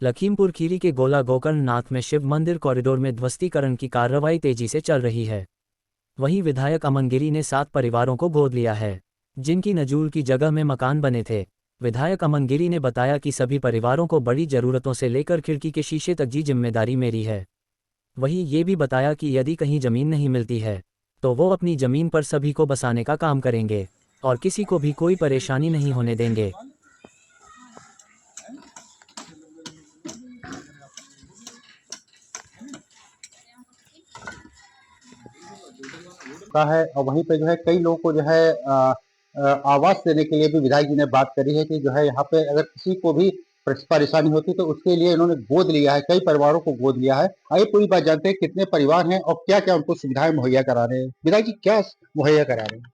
लखीमपुर खीरी के गोला गोकर्णनाथ में शिव मंदिर कॉरिडोर में ध्वस्तीकरण की कार्रवाई तेजी से चल रही है। वहीं विधायक अमन गिरी ने 7 परिवारों को गोद लिया है, जिनकी नजूल की जगह में मकान बने थे। विधायक अमन गिरी ने बताया कि सभी परिवारों को बड़ी जरूरतों से लेकर खिड़की के शीशे तक की जिम्मेदारी मेरी है। वहीं ये भी बताया कि यदि कहीं जमीन नहीं मिलती है तो वो अपनी जमीन पर सभी को बसाने का काम करेंगे और किसी को भी कोई परेशानी नहीं होने देंगे। का है और वहीं पे जो है कई लोगों को जो है आवास देने के लिए भी विधायक जी ने बात करी है कि जो है यहाँ पे अगर किसी को भी परेशानी होती तो उसके लिए इन्होंने गोद लिया है, कई परिवारों को गोद लिया है। आइए पूरी बात जानते हैं कितने परिवार हैं और क्या क्या उनको सुविधाएं मुहैया करा रहे हैं। विधायक जी क्या मुहैया करा रहे हैं?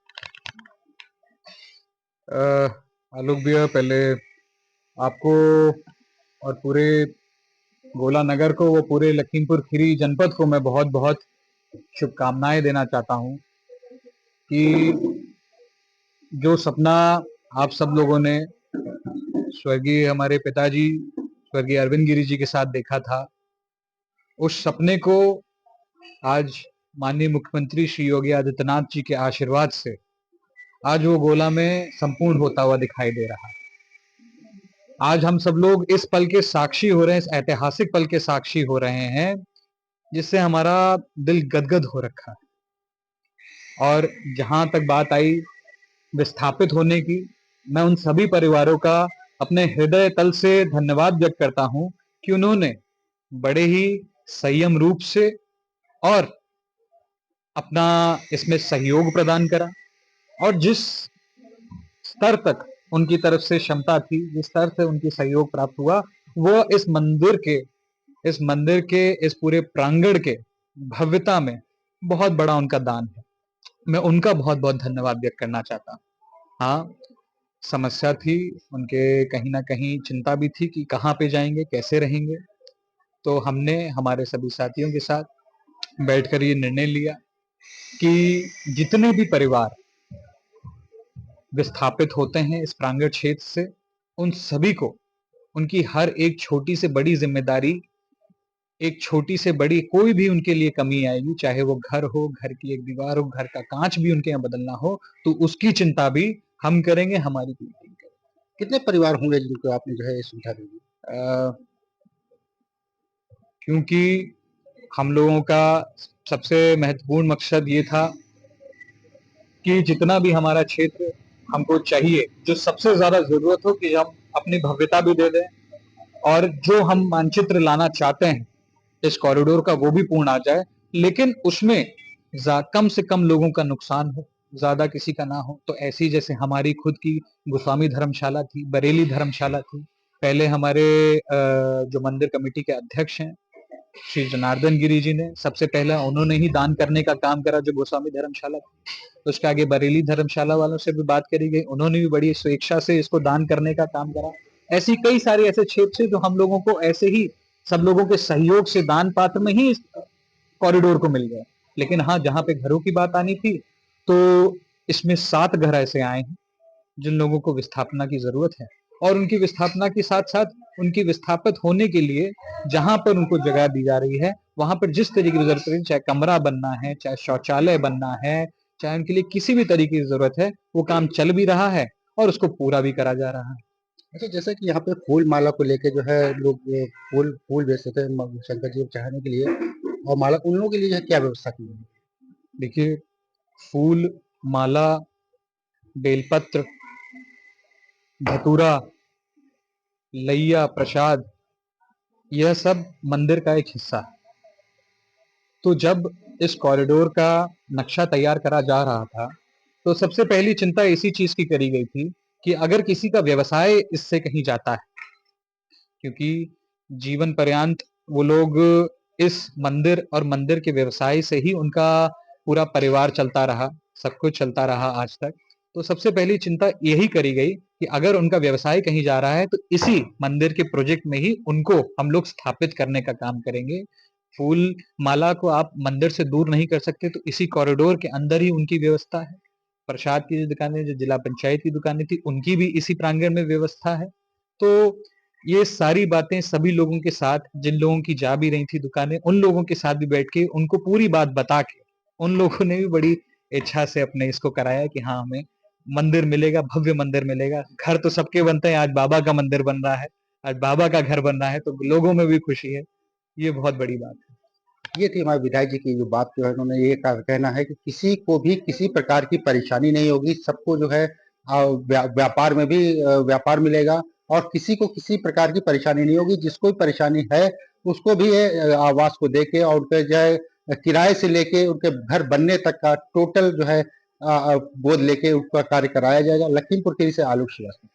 आलोक भैया, पहले आपको और पूरे गोला नगर को, वो पूरे लखीमपुर खीरी जनपद को मैं बहुत बहुत शुभकामनाएं देना चाहता हूं कि जो सपना आप सब लोगों ने स्वर्गीय हमारे पिताजी स्वर्गीय अरविंद गिरी जी के साथ देखा था, उस सपने को आज माननीय मुख्यमंत्री श्री योगी आदित्यनाथ जी के आशीर्वाद से आज वो गोला में संपूर्ण होता हुआ दिखाई दे रहा है। आज हम सब लोग इस पल के साक्षी हो रहे हैं, इस ऐतिहासिक पल के साक्षी हो रहे हैं, जिससे हमारा दिल गदगद हो रखा है। और जहां तक बात आई विस्थापित होने की, मैं उन सभी परिवारों का अपने हृदय तल से धन्यवाद व्यक्त करता हूं कि उन्होंने बड़े ही संयम रूप से और अपना इसमें सहयोग प्रदान करा और जिस स्तर तक उनकी तरफ से क्षमता थी, जिस स्तर से उनकी सहयोग प्राप्त हुआ, वो इस मंदिर के इस पूरे प्रांगण के भव्यता में बहुत बड़ा उनका दान है। मैं उनका बहुत बहुत धन्यवाद व्यक्त करना चाहता हूँ। हाँ, समस्या थी, उनके कहीं ना कहीं चिंता भी थी कि कहाँ पे जाएंगे, कैसे रहेंगे। तो हमने हमारे सभी साथियों के साथ बैठकर ये निर्णय लिया कि जितने भी परिवार विस्थापित होते हैं इस प्रांगण क्षेत्र से, उन सभी को उनकी हर एक छोटी से बड़ी जिम्मेदारी, एक छोटी से बड़ी कोई भी उनके लिए कमी आएगी, चाहे वो घर हो, घर की एक दीवार हो, घर का कांच भी उनके यहाँ बदलना हो, तो उसकी चिंता भी हम करेंगे, हमारी पूरी टीम करेंगे। कितने परिवार होंगे जिनको आपने जो है ये सुविधा दी? क्योंकि हम लोगों का सबसे महत्वपूर्ण मकसद ये था कि जितना भी हमारा क्षेत्र हमको चाहिए, जो सबसे ज्यादा जरूरत हो, कि हम अपनी भव्यता भी दे दें और जो हम मानचित्र लाना चाहते हैं इस कॉरिडोर का, वो भी पूर्ण आ जाए, लेकिन उसमें कम से कम लोगों का नुकसान हो, ज्यादा किसी का ना हो। तो ऐसी जैसे हमारी खुद की गोस्वामी धर्मशाला थी, बरेली धर्मशाला थी, पहले हमारे जो मंदिर कमेटी के अध्यक्ष हैं श्री जनार्दन गिरी जी ने, सबसे पहले उन्होंने ही दान करने का काम करा जो गोस्वामी धर्मशाला थी। उसके आगे बरेली धर्मशाला वालों से भी बात करी गई, उन्होंने भी बड़ी स्वेच्छा से इसको दान करने का काम करा। ऐसी कई सारे ऐसे क्षेत्र जो हम लोगों को ऐसे ही सब लोगों के सहयोग से दान पात्र में ही इस कॉरिडोर को मिल गया। लेकिन हाँ, जहां पे घरों की बात आनी थी, तो इसमें 7 घर ऐसे आए हैं जिन लोगों को विस्थापना की जरूरत है, और उनकी विस्थापना के साथ साथ उनकी विस्थापित होने के लिए जहां पर उनको जगह दी जा रही है, वहां पर जिस तरीके की जरूरत है, चाहे कमरा बनना है, चाहे शौचालय बनना है, चाहे उनके लिए किसी भी तरीके की जरूरत है, वो काम चल भी रहा है और उसको पूरा भी करा जा रहा है। अच्छा, जैसे कि यहाँ पे फूल माला को लेके जो है लोग फूल फूल बेचते थे शंकर जी को चढ़ाने के लिए, और माला उन लोगों के लिए जो है क्या व्यवस्था की है? देखिए, फूल माला, बेलपत्र, धतूरा, लैया, प्रसाद, यह सब मंदिर का एक हिस्सा है। तो जब इस कॉरिडोर का नक्शा तैयार करा जा रहा था, तो सबसे पहली चिंता इसी चीज की करी गई थी कि अगर किसी का व्यवसाय इससे कहीं जाता है, क्योंकि जीवन पर्यंत वो लोग इस मंदिर और मंदिर के व्यवसाय से ही उनका पूरा परिवार चलता रहा, सब कुछ चलता रहा आज तक। तो सबसे पहली चिंता यही करी गई कि अगर उनका व्यवसाय कहीं जा रहा है तो इसी मंदिर के प्रोजेक्ट में ही उनको हम लोग स्थापित करने का काम करेंगे। फूल माला को आप मंदिर से दूर नहीं कर सकते, तो इसी कॉरिडोर के अंदर ही उनकी व्यवस्था है। प्रसाद की जो दुकानें, जो जिला पंचायत की दुकानें थी, उनकी भी इसी प्रांगण में व्यवस्था है। तो ये सारी बातें सभी लोगों के साथ, जिन लोगों की जा भी रही थी दुकानें, उन लोगों के साथ भी बैठ के उनको पूरी बात बता के, उन लोगों ने भी बड़ी इच्छा से अपने इसको कराया कि हाँ, हमें मंदिर मिलेगा, भव्य मंदिर मिलेगा। घर तो सबके बनते हैं, आज बाबा का मंदिर बन रहा है, आज बाबा का घर बन रहा है, तो लोगों में भी खुशी है। ये बहुत बड़ी बात है। ये थी हमारे विधायक जी की जो बात जो है उन्होंने ये कहना है कि किसी को भी किसी प्रकार की परेशानी नहीं होगी, सबको जो है व्यापार में भी व्यापार मिलेगा और किसी को किसी प्रकार की परेशानी नहीं होगी। जिसको भी परेशानी है उसको भी ये आवास को देके और उनके जो है किराए से लेके उनके घर बनने तक का टोटल जो है गोद लेके उनका कार्य कराया जाएगा। लखीमपुर खीरी से आलोक श्रीवास्तव।